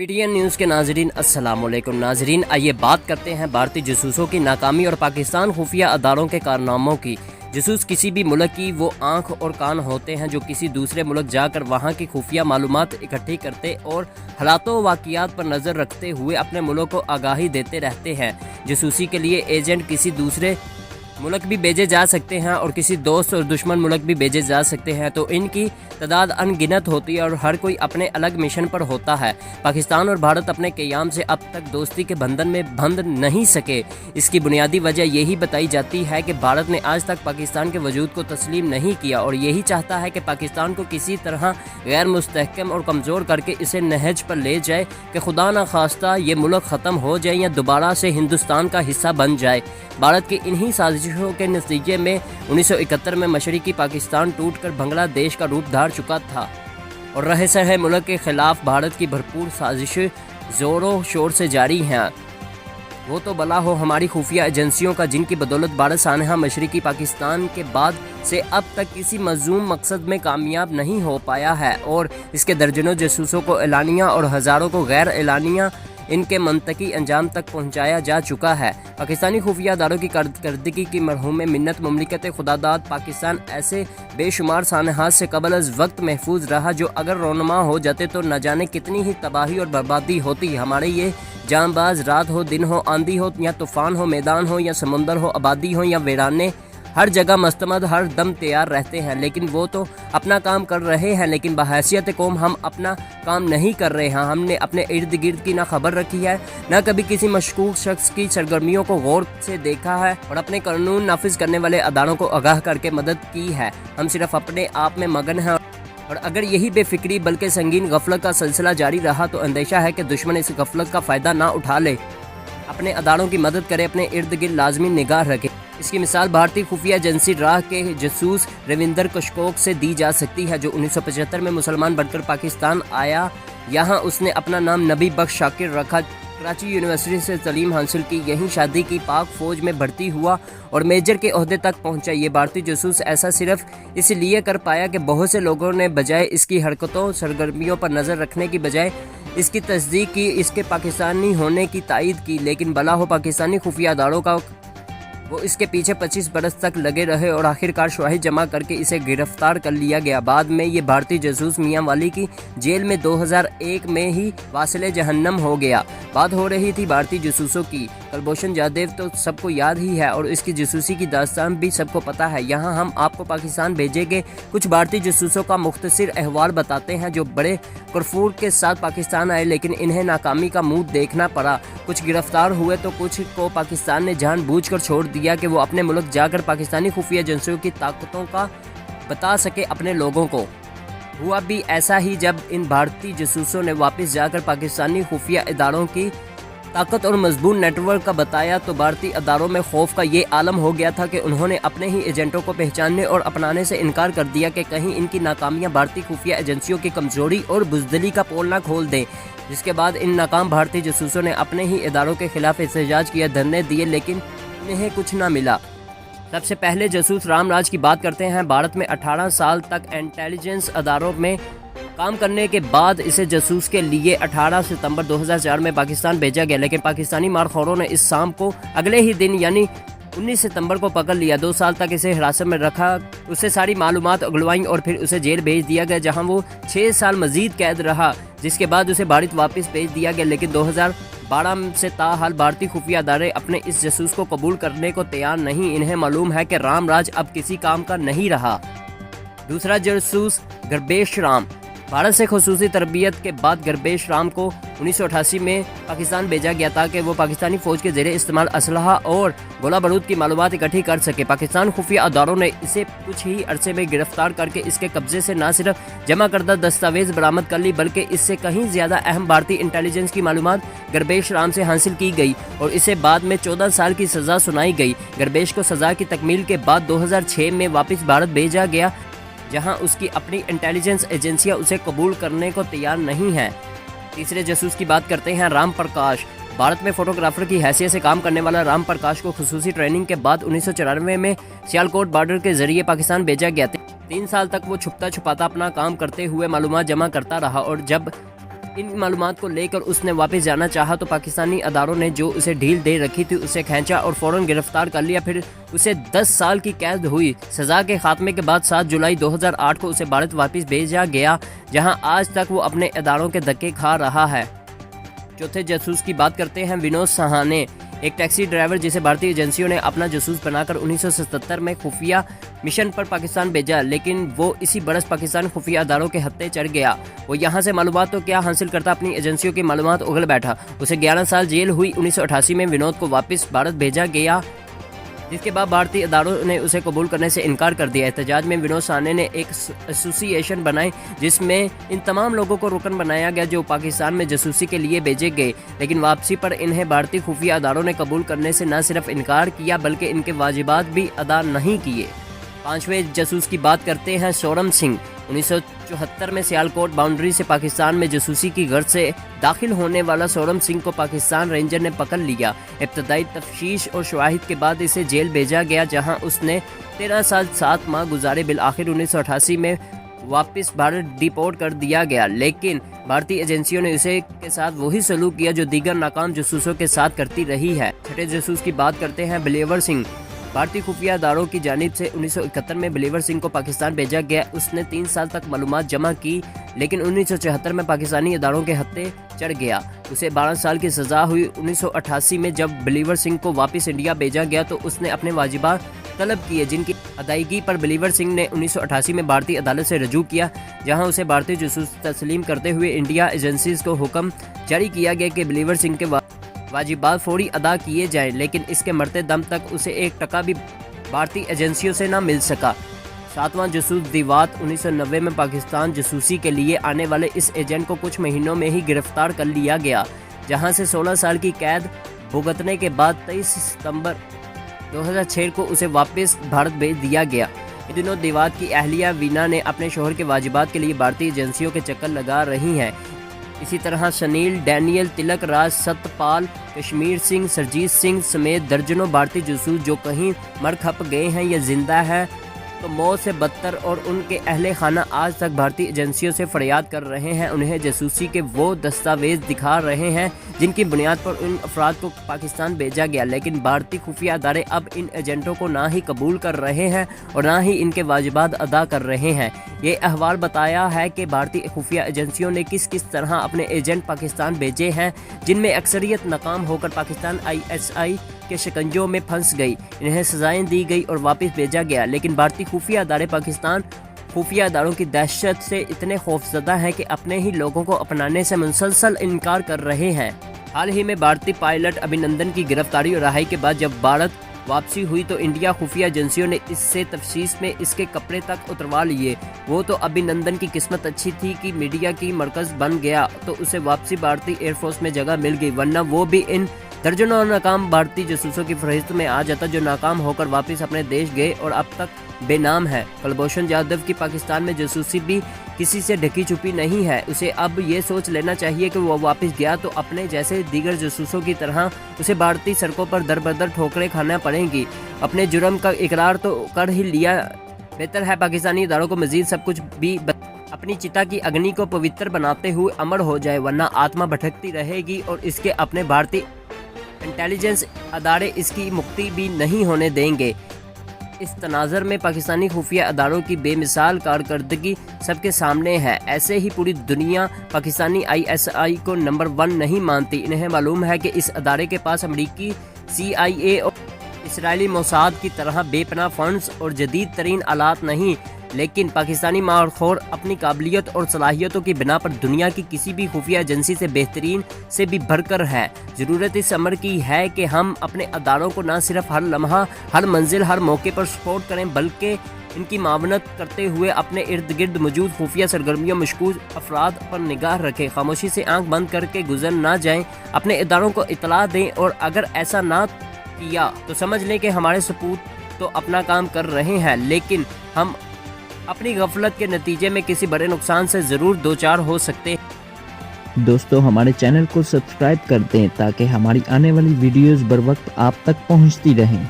P T N news के नाजरीन अस्सलाम वालेकुम। नाजरीन, आइए बात करते हैं भारतीय जासूसों की नाकामी और पाकिस्तान खुफिया अदारों के कारनामों की। जासूस किसी भी मुल्क की वो आंख और कान होते हैं जो किसी दूसरे मुल्क जाकर वहाँ की खुफिया मालूमात इकट्ठी करते और हालातों वाक़ियात पर नज़र रखते हुए अपने मुल्क को आगाही देते रहते हैं। जासूसी के लिए एजेंट किसी दूसरे मुल्क भी भेजे जा सकते हैं और किसी दोस्त और दुश्मन मुल्क भी भेजे जा सकते हैं, तो इनकी तादाद अनगिनत होती है और हर कोई अपने अलग मिशन पर होता है। पाकिस्तान और भारत अपने क़याम से अब तक दोस्ती के बंधन में बंध नहीं सके। इसकी बुनियादी वजह यही बताई जाती है कि भारत ने आज तक पाकिस्तान के वजूद को तस्लीम नहीं किया और यही चाहता है कि पाकिस्तान को किसी तरह गैर मुस्तहकम और कमज़ोर करके इसे नहज पर ले जाए कि खुदा न खास्ता ये मुल्क ख़त्म हो जाए या दोबारा से हिंदुस्तान का हिस्सा बन जाए। भारत की इन्हीं साजिशों के नतीजे में 1971 में मशरक़ी पाकिस्तान टूटकर बांग्लादेश का रूप धार चुका था और रहे सहे मुल्क के ख़िलाफ़ भारत की भरपूर साजिशें ज़ोरों शोर से जारी हैं। वो तो भला हो हमारी खुफिया एजेंसियों का, जिनकी बदौलत भारत सानहा मशरक़ी पाकिस्तान के बाद से अब तक किसी मज़मूम मकसद में कामयाब नहीं हो पाया है और इसके दर्जनों जासूसों को एलानिया और हज़ारों को गैर एलानिया इनके मंतकी अंजाम तक पहुंचाया जा चुका है। पाकिस्तानी खुफिया अदारों की कारकर्दगी की मरहूम मिन्नत मुमलिकत खुदादाद पाकिस्तान ऐसे बेशुमार सानहात से कबल अज़ वक्त महफूज रहा जो अगर रोनमा हो जाते तो न जाने कितनी ही तबाही और बर्बादी होती। हमारे ये जांबाज रात हो दिन हो, आंधी हो या तूफ़ान हो, मैदान हो या समुंदर हो, आबादी हो या वीराने, हर जगह मस्तमद हर दम तैयार रहते हैं। लेकिन वो तो अपना काम कर रहे हैं, लेकिन बहैसियत कौम हम अपना काम नहीं कर रहे हैं। हमने अपने इर्द गिर्द की ना खबर रखी है, ना कभी किसी मशकूक शख्स की सरगर्मियों को गौर से देखा है और अपने कानून नाफिज करने वाले अदारों को आगाह करके मदद की है। हम सिर्फ अपने आप में मगन हैं और अगर यही बेफिक्री बल्कि संगीन गफलत का सिलसिला जारी रहा तो अंदेशा है कि दुश्मन इस गफलत का फ़ायदा ना उठा ले, अपने अदारों की मदद करे, अपने इर्द गिर्द लाजमी निगाह रखे। इसकी मिसाल भारतीय खुफिया एजेंसी राह के जासूस रविंदर कशकोक से दी जा सकती है, जो 1975 में मुसलमान बनकर पाकिस्तान आया। यहाँ उसने अपना नाम नबी बख्श शाकिर रखा, कराची यूनिवर्सिटी से तालीम हासिल की, यहीं शादी की, पाक फ़ौज में भर्ती हुआ और मेजर के ओहदे तक पहुंचा। ये भारतीय जासूस ऐसा सिर्फ इसलिए कर पाया कि बहुत से लोगों ने बजाय इसकी हरकतों सरगर्मियों पर नज़र रखने की बजाय इसकी तस्दीक की, इसके पाकिस्तानी होने की तायद की। लेकिन भला हो पाकिस्तानी खुफिया अदारों का वो इसके पीछे 25 बरस तक लगे रहे और आखिरकार शवाहिद जमा करके इसे गिरफ्तार कर लिया गया। बाद में ये भारतीय जासूस मियां वाली की जेल में 2001 में ही वासिले जहन्नम हो गया। बात हो रही थी भारतीय जासूसों की। कुलभूषण जाधव तो सबको याद ही है और इसकी जासूसी की दास्तान भी सबको पता है। यहाँ हम आपको पाकिस्तान भेजे गए कुछ भारतीय जासूसों का मुख्तसर अहवाल बताते हैं जो बड़े करफूर के साथ पाकिस्तान आए, लेकिन इन्हें नाकामी का मुंह देखना पड़ा। कुछ गिरफ्तार हुए तो कुछ को पाकिस्तान ने जानबूझकर छोड़ दिया कि वो अपने मुल्क जाकर पाकिस्तानी खुफिया एजेंसियों की ताकतों का बता सके अपने लोगों को। हुआ भी ऐसा ही जब इन भारतीय जासूसों ने वापस जाकर पाकिस्तानी खुफिया इदारों की ताकत और मजबूत नेटवर्क का बताया तो भारतीय अदारों में खौफ का ये आलम हो गया था कि उन्होंने अपने ही एजेंटों को पहचानने और अपनाने से इनकार कर दिया कि कहीं इनकी नाकामियां भारतीय खुफिया एजेंसियों की कमजोरी और बुज़दिली का पोल ना खोल दें। जिसके बाद इन नाकाम भारतीय जासूसों ने अपने ही इदारों के खिलाफ एहतजाज किया, धरने दिए, लेकिन इन्हें कुछ ना मिला। सबसे पहले जासूस रामराज की बात करते हैं। भारत में 18 साल तक इंटेलिजेंस अदारों में काम करने के बाद इसे जासूस के लिए 18 सितंबर 2004 में पाकिस्तान भेजा गया, लेकिन पाकिस्तानी मारखोरों ने इस शाम को अगले ही दिन यानी 19 सितंबर को पकड़ लिया। 2 साल तक इसे हिरासत में रखा, उससे सारी मालूमात उगलवाई और फिर उसे जेल भेज दिया गया, जहां वो 6 साल मजीद कैद रहा, जिसके बाद उसे भारत वापस भेज दिया गया। लेकिन 2012 से ताहाल भारतीय खुफिया अदारे अपने इस जासूस को कबूल करने को तैयार नहीं। इन्हें मालूम है कि रामराज अब किसी काम का नहीं रहा। दूसरा जासूस गर्बेश राम। भारत से खुसूसी तरबियत के बाद गर्बेश राम को 1988 में पाकिस्तान भेजा गया ताकि वो पाकिस्तानी फ़ौज के ज़ेरे इस्तेमाल असलहा और गोला बारूद की मालूमात इकट्ठी कर सके। पाकिस्तान खुफिया अदारों ने इसे कुछ ही अरसे में गिरफ्तार करके इसके कब्जे से न सिर्फ जमा करदा दस्तावेज बरामद कर ली, बल्कि इससे कहीं ज़्यादा अहम भारतीय इंटेलिजेंस की मालूमात गर्बेश राम से हासिल की गई और इसे बाद में 14 साल की सज़ा सुनाई गई। गर्बेश को सज़ा की तकमील के बाद 2006 में वापस भारत भेजा गया, जहां उसकी अपनी इंटेलिजेंस एजेंसियां उसे कबूल करने को तैयार नहीं हैं। तीसरे जासूस की बात करते हैं राम प्रकाश। भारत में फोटोग्राफर की हैसियत से काम करने वाला राम प्रकाश को खुसूसी ट्रेनिंग के बाद 1994 में सियालकोट बॉर्डर के जरिए पाकिस्तान भेजा गया। 3 साल तक वो छुपता छुपाता अपना काम करते हुए मालूमात जमा करता रहा और जब इन मालूमात को लेकर उसने वापस जाना चाहा तो पाकिस्तानी अदारों ने जो उसे ढील दे रखी थी उसे खींचा और फौरन गिरफ्तार कर लिया। फिर उसे 10 साल की कैद हुई। सज़ा के खात्मे के बाद 7 जुलाई 2008 को उसे भारत वापस भेजा गया, जहां आज तक वो अपने अदारों के धक्के खा रहा है। चौथे जासूस की बात करते हैं विनोद सहाने, एक टैक्सी ड्राइवर जिसे भारतीय एजेंसियों ने अपना जासूस बनाकर 1977 में खुफिया मिशन पर पाकिस्तान भेजा, लेकिन वो इसी बरस पाकिस्तान खुफिया अदारों के हत्थे चढ़ गया। वो यहाँ से मालूमात तो क्या हासिल करता, अपनी एजेंसियों की मालूमात उगल बैठा। उसे 11 साल जेल हुई। 1988 में विनोद को वापस भारत भेजा गया, जिसके बाद भारतीय अदारों ने उसे कबूल करने से इनकार कर दिया। एहतजाज में विनोद सहाने ने एक एसोसिएशन बनाई जिसमें इन तमाम लोगों को रुकन बनाया गया जो पाकिस्तान में जासूसी के लिए भेजे गए, लेकिन वापसी पर इन्हें भारतीय खुफिया अदारों ने कबूल करने से न सिर्फ इनकार किया बल्कि इनके वाजिबात भी अदा नहीं किए। पांचवें जासूस की बात करते हैं सोरम सिंह। 1974 में सियालकोट बाउंड्री से पाकिस्तान में जासूसी की गर्ज से दाखिल होने वाला सोरम सिंह को पाकिस्तान रेंजर ने पकड़ लिया। इब्तदाई तफ्तीश और शवाहिद के बाद इसे जेल भेजा गया, जहां उसने 13 साल 7 माह गुजारे। बिल आखिर 1988 में वापस भारत डिपोर्ट कर दिया गया, लेकिन भारतीय एजेंसियों ने उसे के साथ वही सलूक किया जो दीगर नाकाम जासूसों के साथ करती रही है। छठे जासूस की बात करते हैं बिलीवर सिंह। भारतीय खुफिया अदारों की जानिब से 1971 में बिलीवर सिंह को पाकिस्तान भेजा गया। उसने 3 साल तक मालूमात जमा की, लेकिन 1974 में पाकिस्तानी अदारों के हत्थे चढ़ गया। उसे 12 साल की सज़ा हुई। 1988 में जब बिलीवर सिंह को वापस इंडिया भेजा गया तो उसने अपने वाजिबात तलब किए, जिनकी अदायगी पर बिलीवर सिंह ने 1988 में भारतीय अदालत से रजू किया, जहां उसे भारतीय जासूस तस्लीम करते हुए इंडिया एजेंसीज को हुक्म जारी किया गया कि बिलीवर सिंह के वाजिबात फौरी अदा किए जाएं, लेकिन इसके मरते दम तक उसे 1 टका भी भारतीय एजेंसियों से न मिल सका। सातवां जासूस दिवात। 1990 में पाकिस्तान जासूसी के लिए आने वाले इस एजेंट को कुछ महीनों में ही गिरफ्तार कर लिया गया, जहां से 16 साल की कैद भुगतने के बाद 23 सितंबर 2006 को उसे वापस भारत भेज दिया गया। इन दिनों दिवात की अहलिया वीना ने अपने शोहर के वाजिबात के लिए भारतीय एजेंसियों के चक्कर लगा रही हैं। इसी तरह सनील, डैनियल, तिलक राज, सतपाल, कश्मीर सिंह, सरजीत सिंह समेत दर्जनों भारतीय जासूस जो कहीं मर खप गए हैं या जिंदा है तो मौत से बदतर, और उनके अहले खाना आज तक भारतीय एजेंसियों से फरियाद कर रहे हैं। उन्हें जासूसी के वो दस्तावेज दिखा रहे हैं जिनकी बुनियाद पर उन अफराद को पाकिस्तान भेजा गया, लेकिन भारतीय खुफिया अदारे अब इन एजेंटों को ना ही कबूल कर रहे हैं और ना ही इनके वाजिबात अदा कर रहे हैं। ये अहवाल बताया है कि भारतीय खुफिया एजेंसियों ने किस किस तरह अपने एजेंट पाकिस्तान भेजे हैं, जिनमें अक्सरियत नाकाम होकर पाकिस्तान ISI के शिकंजों में फंस गई। इन्हें सजाएं दी गई और वापस भेजा गया, लेकिन भारतीय खुफिया अदारे पाकिस्तान खुफिया अदारों की दहशत से इतने खौफजदा हैं कि अपने ही लोगों को अपनाने से मुसलसल इनकार कर रहे हैं। हाल ही में भारतीय पायलट अभिनंदन की गिरफ्तारी और रहाई के बाद जब भारत वापसी हुई तो इंडिया खुफिया एजेंसियों ने इससे तफ्तीश में इसके कपड़े तक उतरवा लिए। वो तो अभिनंदन की किस्मत अच्छी थी कि मीडिया की मरकज़ बन गया तो उसे वापसी भारतीय एयरफोर्स में जगह मिल गई, वरना वो भी इन दर्जनों नाकाम भारतीय जासूसों की फहरिस्त में आ जाता जो नाकाम होकर वापस अपने देश गए और अब तक बेनाम है। कुलभूषण जाधव की पाकिस्तान में जासूसी भी किसी से ढकी छुपी नहीं है। उसे अब ये सोच लेना चाहिए कि वो वापस गया तो अपने जैसे दीगर जासूसों की तरह उसे भारतीय सड़कों पर दर बदर ठोकरें खाना पड़ेंगी। अपने जुर्म का इकरार तो कर ही लिया, बेहतर है पाकिस्तानी इदारों को मजीद सब कुछ भी अपनी चिता की अग्नि को पवित्र बनाते हुए अमर हो जाए, वरना आत्मा भटकती रहेगी और इसके अपने भारतीय इंटेलिजेंस अदारे इसकी मुक्ति भी नहीं होने देंगे। इस तनाज़र में पाकिस्तानी खुफिया अदारों की बेमिसाल कारकर्दगी सबके सामने है। ऐसे ही पूरी दुनिया पाकिस्तानी ISI को नंबर 1 नहीं मानती। इन्हें मालूम है कि इस अदारे के पास अमरीकी CIA और इसराइली मोसाद की तरह बेपनाह फंड्स और जदीद तरीन आलात नहीं, लेकिन पाकिस्तानी मारखोर अपनी काबिलियत और सलाहियतों की बिना पर दुनिया की किसी भी खुफिया एजेंसी से बेहतरीन से भी बढ़कर है। ज़रूरत इस अमर की है कि हम अपने अदारों को न सिर्फ हर लम्हा, हर मंजिल, हर मौके पर सपोर्ट करें, बल्कि इनकी मावनत करते हुए अपने इर्द गिर्द मौजूद खुफिया सरगर्मियों मशकूक अफराद पर निगाह रखें। खामोशी से आंख बंद करके गुजर ना जाएं, अपने इदारों को इतला दें, और अगर ऐसा ना किया तो समझ लें कि हमारे सपूत तो अपना काम कर रहे हैं, लेकिन हम अपनी गफलत के नतीजे में किसी बड़े नुकसान से ज़रूर दो चार हो सकते हैं। दोस्तों, हमारे चैनल को सब्सक्राइब कर दें ताकि हमारी आने वाली वीडियोस बर वक्त आप तक पहुंचती रहें।